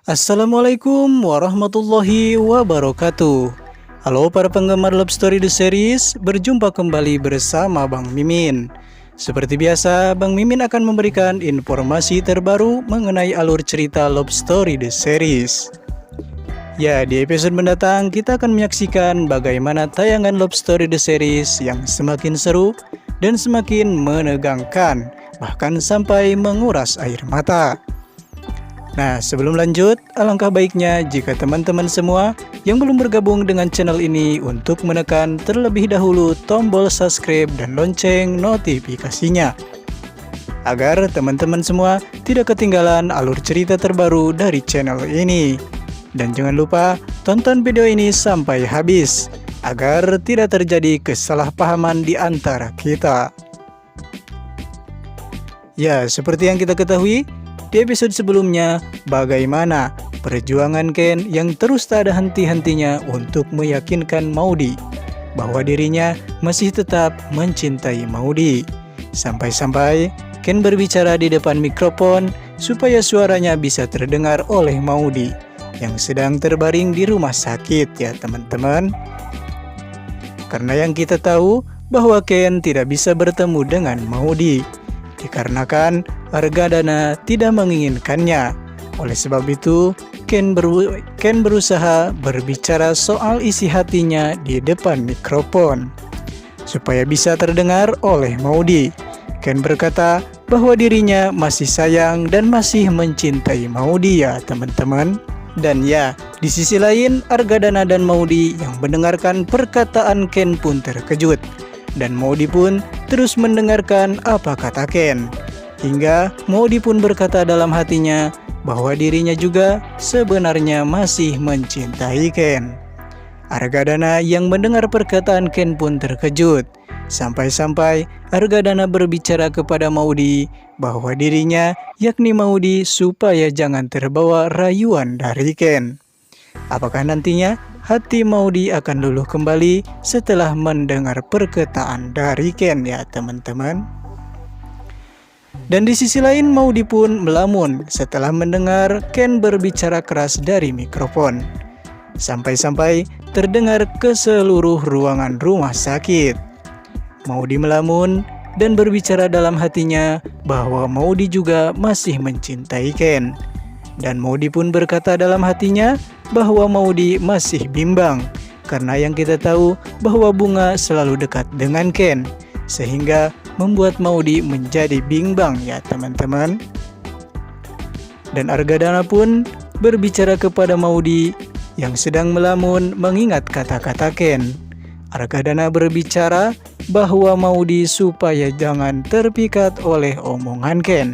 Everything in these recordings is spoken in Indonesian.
Assalamualaikum warahmatullahi wabarakatuh. Halo para penggemar Love Story The Series, berjumpa kembali bersama Bang Mimin. Seperti biasa, Bang Mimin akan memberikan informasi terbaru mengenai alur cerita Love Story The Series. Ya, di episode mendatang kita akan menyaksikan bagaimana tayangan Love Story The Series yang semakin seru dan semakin menegangkan, bahkan sampai menguras air mata. Nah, sebelum lanjut, alangkah baiknya jika teman-teman semua yang belum bergabung dengan channel ini untuk menekan terlebih dahulu tombol subscribe dan lonceng notifikasinya, agar teman-teman semua tidak ketinggalan alur cerita terbaru dari channel ini. Dan jangan lupa tonton video ini sampai habis, agar tidak terjadi kesalahpahaman di antara kita. Ya, seperti yang kita ketahui, di episode sebelumnya, bagaimana perjuangan Ken yang terus tak ada henti-hentinya untuk meyakinkan Maudy bahwa dirinya masih tetap mencintai Maudy. Sampai-sampai Ken berbicara di depan mikrofon supaya suaranya bisa terdengar oleh Maudy yang sedang terbaring di rumah sakit, ya teman-teman. Karena yang kita tahu bahwa Ken tidak bisa bertemu dengan Maudy dikarenakan Argadana tidak menginginkannya. Oleh sebab itu, Ken berusaha berbicara soal isi hatinya di depan mikrofon supaya bisa terdengar oleh Maudy. Ken berkata bahwa dirinya masih sayang dan masih mencintai Maudy, ya teman-teman. Dan ya, di sisi lain Argadana dan Maudy yang mendengarkan perkataan Ken pun terkejut. Dan Maudy pun terus mendengarkan apa kata Ken. Hingga Maudy pun berkata dalam hatinya bahwa dirinya juga sebenarnya masih mencintai Ken. Argadana yang mendengar perkataan Ken pun terkejut. Sampai-sampai Argadana berbicara kepada Maudy bahwa dirinya, yakni Maudy, supaya jangan terbawa rayuan dari Ken. Apakah nantinya hati Maudy akan luluh kembali setelah mendengar perkataan dari Ken, ya teman-teman? Dan di sisi lain Maudy pun melamun setelah mendengar Ken berbicara keras dari mikrofon. Sampai-sampai terdengar ke seluruh ruangan rumah sakit. Maudy melamun dan berbicara dalam hatinya bahwa Maudy juga masih mencintai Ken. Dan Maudy pun berkata dalam hatinya bahwa Maudy masih bimbang, karena yang kita tahu bahwa Bunga selalu dekat dengan Ken, sehingga membuat Maudy menjadi bimbang, ya teman-teman. Dan Argadana pun berbicara kepada Maudy yang sedang melamun mengingat kata-kata Ken. Argadana berbicara bahwa Maudy supaya jangan terpikat oleh omongan Ken.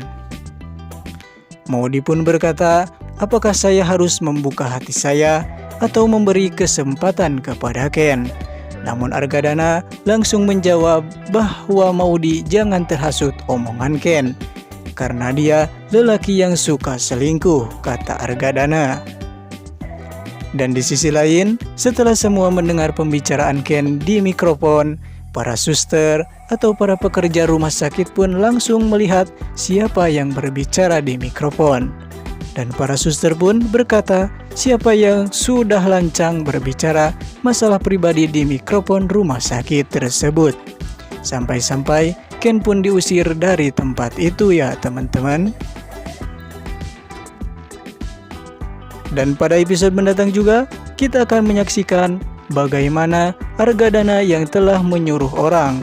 Maudy pun berkata, apakah saya harus membuka hati saya atau memberi kesempatan kepada Ken? Namun Argadana langsung menjawab bahwa Maudy jangan terhasut omongan Ken, karena dia lelaki yang suka selingkuh, kata Argadana. Dan di sisi lain, setelah semua mendengar pembicaraan Ken di mikrofon, para suster atau para pekerja rumah sakit pun langsung melihat siapa yang berbicara di mikrofon. Dan para suster pun berkata siapa yang sudah lancang berbicara masalah pribadi di mikrofon rumah sakit tersebut. Sampai-sampai Ken pun diusir dari tempat itu, ya teman-teman. Dan pada episode mendatang juga kita akan menyaksikan bagaimana Argadana yang telah menyuruh orang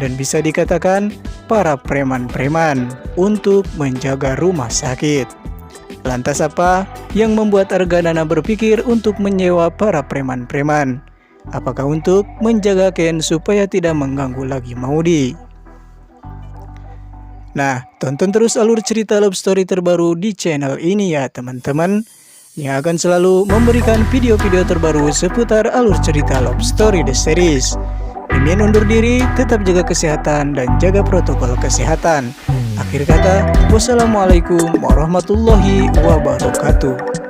dan bisa dikatakan para preman-preman untuk menjaga rumah sakit. Lantas apa yang membuat Argadana berpikir untuk menyewa para preman-preman? Apakah untuk menjaga Ken supaya tidak mengganggu lagi Maudy? Nah, tonton terus alur cerita love story terbaru di channel ini, ya teman-teman, yang akan selalu memberikan video-video terbaru seputar alur cerita Love Story The Series. Mimin undur diri, tetap jaga kesehatan dan jaga protokol kesehatan. Akhir kata, wassalamualaikum warahmatullahi wabarakatuh.